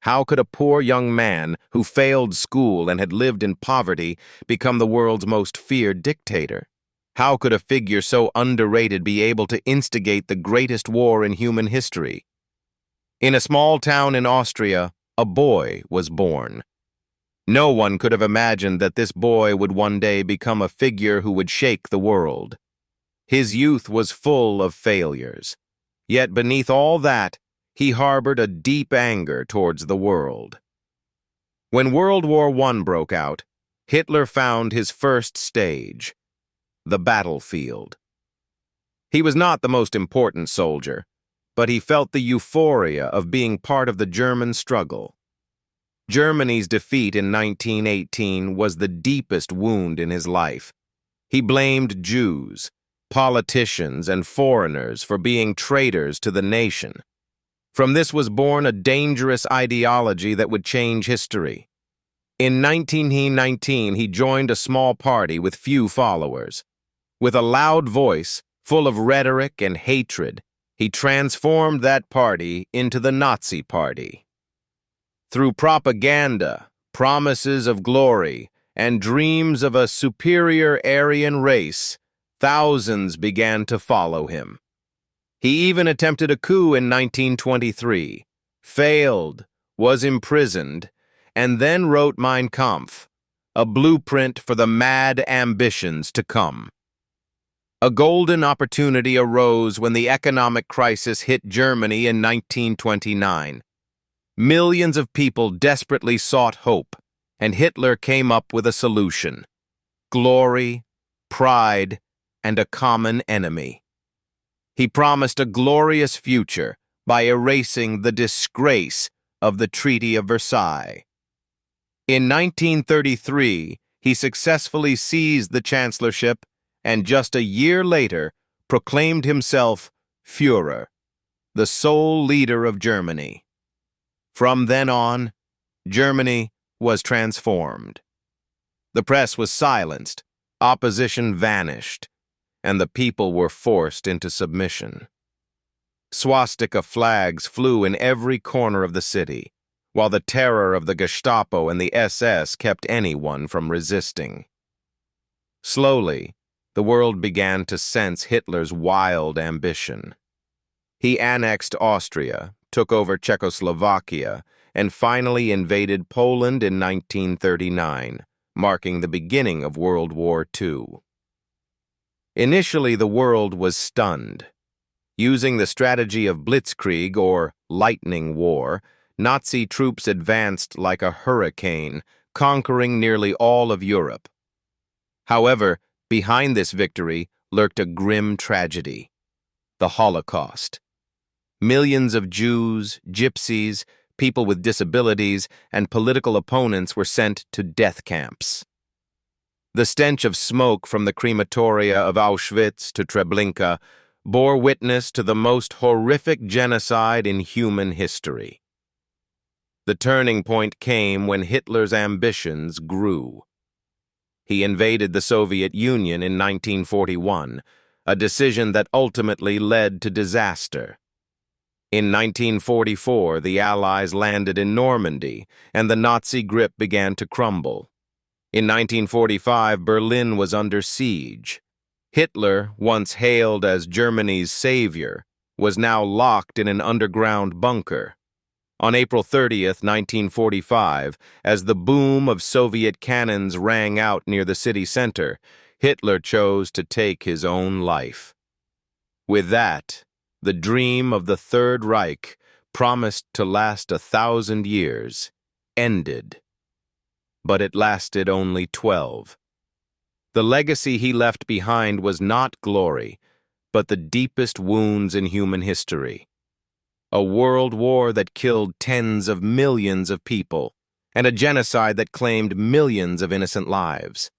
How could a poor young man who failed school and had lived in poverty become the world's most feared dictator? How could a figure so underrated be able to instigate the greatest war in human history? In a small town in Austria, a boy was born. No one could have imagined that this boy would one day become a figure who would shake the world. His youth was full of failures. Yet beneath all that, he harbored a deep anger towards the world. When World War I broke out, Hitler found his first stage, the battlefield. He was not the most important soldier, but he felt the euphoria of being part of the German struggle. Germany's defeat in 1918 was the deepest wound in his life. He blamed Jews, politicians, and foreigners for being traitors to the nation. From this was born a dangerous ideology that would change history. In 1919, he joined a small party with few followers. With a loud voice, full of rhetoric and hatred, he transformed that party into the Nazi Party. Through propaganda, promises of glory, and dreams of a superior Aryan race, thousands began to follow him. He even attempted a coup in 1923, failed, was imprisoned, and then wrote Mein Kampf, a blueprint for the mad ambitions to come. A golden opportunity arose when the economic crisis hit Germany in 1929. Millions of people desperately sought hope, and Hitler came up with a solution: glory, pride, and a common enemy. He promised a glorious future by erasing the disgrace of the Treaty of Versailles. In 1933, he successfully seized the chancellorship and just a year later proclaimed himself Führer, the sole leader of Germany. From then on, Germany was transformed. The press was silenced, opposition vanished, and the people were forced into submission. Swastika flags flew in every corner of the city, while the terror of the Gestapo and the SS kept anyone from resisting. Slowly, the world began to sense Hitler's wild ambition. He annexed Austria, took over Czechoslovakia, and finally invaded Poland in 1939, marking the beginning of World War II. Initially, the world was stunned. Using the strategy of blitzkrieg, or lightning war, Nazi troops advanced like a hurricane, conquering nearly all of Europe. However, behind this victory lurked a grim tragedy: the Holocaust. Millions of Jews, gypsies, people with disabilities, and political opponents were sent to death camps. The stench of smoke from the crematoria of Auschwitz to Treblinka bore witness to the most horrific genocide in human history. The turning point came when Hitler's ambitions grew. He invaded the Soviet Union in 1941, a decision that ultimately led to disaster. In 1944, the Allies landed in Normandy, and the Nazi grip began to crumble. In 1945, Berlin was under siege. Hitler, once hailed as Germany's savior, was now locked in an underground bunker. On April 30th, 1945, as the boom of Soviet cannons rang out near the city center, Hitler chose to take his own life. With that, the dream of the Third Reich, promised to last 1,000 years, ended. But it lasted only 12. The legacy he left behind was not glory, but the deepest wounds in human history. A world war that killed tens of millions of people, and a genocide that claimed millions of innocent lives.